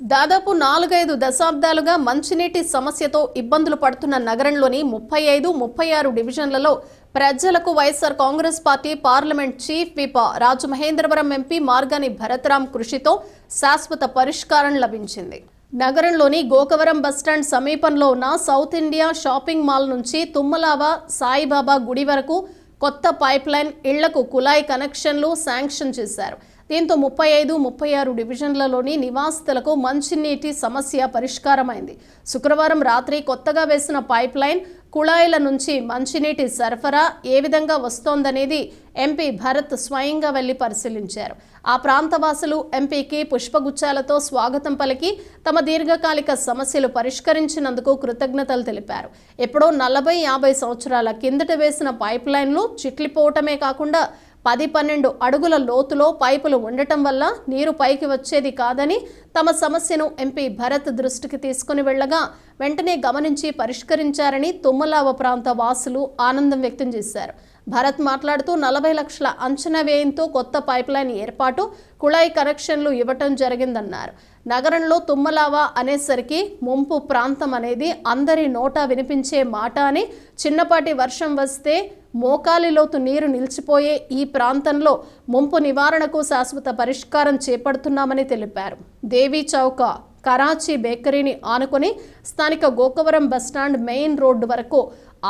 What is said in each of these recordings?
దాదాపు 4-5 దశాబ్దాలుగా మంచినీటి సమస్యతో ఇబ్బందులు పడుతున్న నగరంలోని 35, 36 డివిజన్లలో ప్రజలకు YSR Congress party parliament chief whip Rajamahendravaram MP Margani Bharatram కృషితో శాశ్వత పరిష్కారం లభించింది. నగరంలోని గోకవరం బస్టాండ్ సమీపంలో ఉన్న సౌత్ ఇండియా షాపింగ్ మాల్ నుంచి తుమ్మలావ సాయిబాబా గుడి వరకు కొత్త పైప్ లైన్ ఇళ్లకు కుళాయి కనెక్షన్లు శాంక్షన్ చేశారు. దీంతో 35, 36 డివిజన్లలోని నివాసితులకు మంచినీటి సమస్య పరిష్కారమైంది. శుక్రవారం రాత్రి కొత్తగా వేసిన పైప్ లైన్ కుళాయిల నుంచి మంచినీటి సరఫరా ఏ విధంగా వస్తోందనేది ఎంపీ భరత్ స్వయంగా వెళ్లి పరిశీలించారు. ఆ ప్రాంతవాసులు ఎంపీకి పుష్పగుచ్చాలతో స్వాగతం పలికి తమ దీర్ఘకాలిక సమస్యలు పరిష్కరించినందుకు కృతజ్ఞతలు తెలిపారు. ఎప్పుడో 40-50 సంవత్సరాల కిందట వేసిన పైప్ లైన్లు చిట్లిపోవటమే కాకుండా 10-12 అడుగుల లోతులో పైపులు ఉండటం వల్ల నీరు పైకి వచ్చేది కాదని తమ సమస్యను ఎంపీ భరత్ దృష్టికి తీసుకుని వెళ్లగా వెంటనే గమనించి పరిష్కరించారని తుమ్మలావ ప్రాంత వాసులు ఆనందం వ్యక్తం చేశారు. భరత్ మాట్లాడుతూ 40 లక్షల అంచనా వ్యయంతో కొత్త పైప్ లైన్ ఏర్పాటు, కుళాయి కనెక్షన్లు ఇవ్వటం జరిగిందన్నారు. నగరంలో తుమ్మలావ అనేసరికి ముంపు ప్రాంతం అనేది అందరి నోటా వినిపించే మాట అని, చిన్నపాటి వర్షం వస్తే మోకాలిలోతు నీరు నిలిచిపోయే ఈ ప్రాంతంలో ముంపు నివారణకు శాశ్వత పరిష్కారం చేపడుతున్నామని తెలిపారు. దేవీ చౌక కరాచీ బేకరీని ఆనుకొని స్థానిక గోకవరం బస్టాండ్ మెయిన్ రోడ్డు వరకు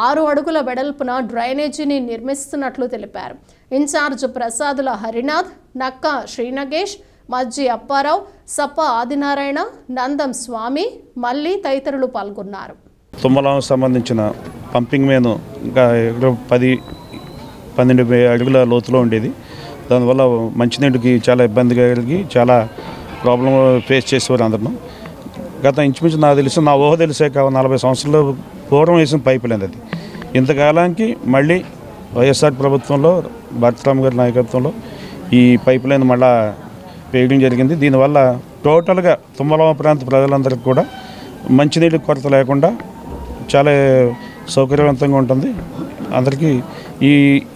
6 అడుగుల వెడల్పున డ్రైనేజీని నిర్మిస్తున్నట్లు తెలిపారు. ఇన్ఛార్జ్ ప్రసాదుల హరినాథ్, నక్క శ్రీనగేష్, మజ్జి అప్పారావు, సప్ప ఆదినారాయణ, నందం స్వామి, మల్లి తదితరులు పాల్గొన్నారు. తుమ్మలాకు సంబంధించిన పంపింగ్ మెయిన్ ఇంకా 10-12 అడుగుల లోతులో ఉండేది. దానివల్ల మంచినీటికి చాలా ఇబ్బందిగా కలిగి చాలా ప్రాబ్లం ఫేస్ చేసేవారు అందరూ. గత ఇంచుమించు నాకు తెలిసి, నా ఊహ తెలిసాక 40 సంవత్సరాల పూర్వం వేసిన పైపు లైన్ అది. ఇంతకాలానికి మళ్ళీ వైఎస్ఆర్ ప్రభుత్వంలో భరతరాం గారి నాయకత్వంలో ఈ పైపు లైన్ మళ్ళా వేయడం జరిగింది. దీనివల్ల టోటల్గా తుమ్మలావ ప్రాంత ప్రజలందరికీ కూడా మంచినీటి కొరత లేకుండా చాలా సౌకర్యవంతంగా ఉంటుంది. అందరికీ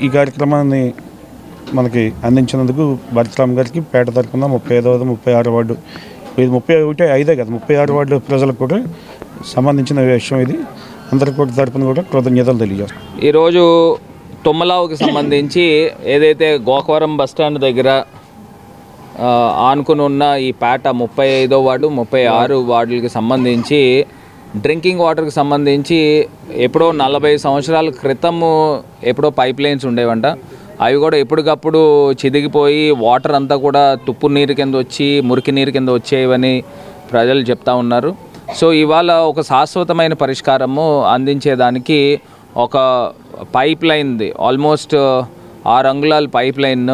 ఈ కార్యక్రమాన్ని మనకి అందించినందుకు భరతరాం గారికి పేట తరపున 35వ 36 వార్డు, ఇది 31 కదా, 36 వార్డు ప్రజలకు కూడా సంబంధించిన విషయం ఇది. అందరికీ కూడా తరపున కూడా కృతజ్ఞతలు తెలియజేస్తాం. ఈరోజు తుమ్మలావుకి సంబంధించి ఏదైతే గోకవరం బస్టాండ్ దగ్గర ఆనుకుని ఉన్న ఈ పేట 35వ వార్డు 36 వార్డులకి సంబంధించి డ్రింకింగ్ వాటర్కి సంబంధించి ఎప్పుడో 40 సంవత్సరాల క్రితము ఎప్పుడో పైప్ లైన్స్ ఉండేవంట. అవి కూడా ఎప్పటికప్పుడు చిదిగిపోయి వాటర్ అంతా కూడా తుప్పు నీరు కింద వచ్చి మురికి నీరు కింద వచ్చేవని ప్రజలు చెప్తా ఉన్నారు. సో ఇవాళ ఒక శాశ్వతమైన పరిష్కారము అందించేదానికి ఒక పైప్ లైన్ది ఆల్మోస్ట్ 6 అంగుళాల పైప్ లైన్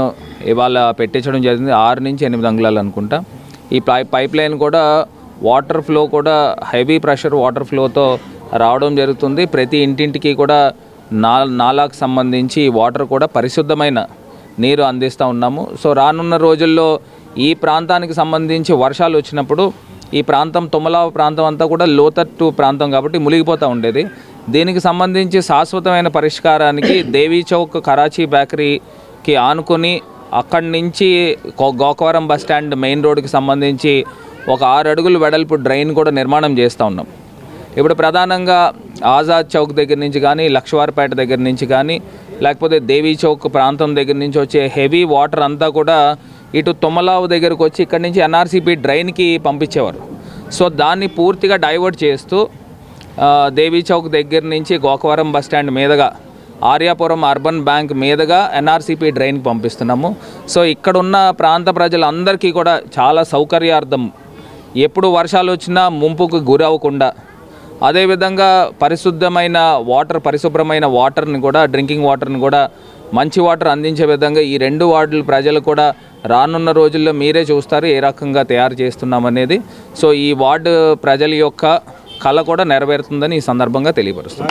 ఇవాళ పెట్టించడం జరిగింది. 6 నుంచి 8 అంగుళాలు అనుకుంటా. ఈ పైప్ లైన్ కూడా వాటర్ ఫ్లో కూడా హెవీ ప్రెషర్ వాటర్ ఫ్లోతో రావడం జరుగుతుంది. ప్రతి ఇంటింటికి కూడా నాలాకు సంబంధించి వాటర్ కూడా పరిశుద్ధమైన నీరు అందిస్తూ ఉన్నాము. సో రానున్న రోజుల్లో ఈ ప్రాంతానికి సంబంధించి వర్షాలు వచ్చినప్పుడు ఈ ప్రాంతం తుమ్మలావ ప్రాంతం అంతా కూడా లోతట్టు ప్రాంతం కాబట్టి మునిగిపోతూ ఉండేది. దీనికి సంబంధించి శాశ్వతమైన పరిష్కారానికి దేవీ చౌక్ కరాచీ బేకరీకి ఆనుకొని అక్కడి నుంచి గోకవరం బస్టాండ్ మెయిన్ రోడ్డుకి సంబంధించి ఒక 6 అడుగుల వెడల్పు డ్రైన్ కూడా నిర్మాణం చేస్తూ ఉన్నాం. ఇప్పుడు ప్రధానంగా ఆజాద్ చౌక్ దగ్గర నుంచి కానీ, లక్ష్వార్పేట దగ్గర నుంచి కానీ, లేకపోతే దేవీ చౌక్ ప్రాంతం దగ్గర నుంచి వచ్చే హెవీ వాటర్ అంతా కూడా ఇటు తుమ్మలావు దగ్గరకు వచ్చి ఇక్కడి నుంచి ఎన్ఆర్సీపీ డ్రైన్కి పంపించేవారు. సో దాన్ని పూర్తిగా డైవర్ట్ చేస్తూ దేవీ చౌక్ దగ్గర నుంచి గోకవరం బస్టాండ్ మీదుగా ఆర్యాపురం అర్బన్ బ్యాంక్ మీదుగా ఎన్ఆర్సీపీ డ్రైన్కి పంపిస్తున్నాము. సో ఇక్కడున్న ప్రాంత ప్రజలందరికీ కూడా చాలా సౌకర్యార్థం, ఎప్పుడు వర్షాలు వచ్చినా ముంపుకు గురవ్వకుండా, అదేవిధంగా పరిశుభ్రమైన వాటర్ని కూడా, డ్రింకింగ్ వాటర్ని కూడా, మంచి వాటర్ అందించే విధంగా ఈ 2 వార్డుల ప్రజలు కూడా రానున్న రోజుల్లో మీరే చూస్తారు ఏ రకంగా తయారు చేస్తున్నామనేది. సో ఈ వార్డు ప్రజల యొక్క కళ కూడా నెరవేరుతుందని ఈ సందర్భంగా తెలియపరుస్తుంది.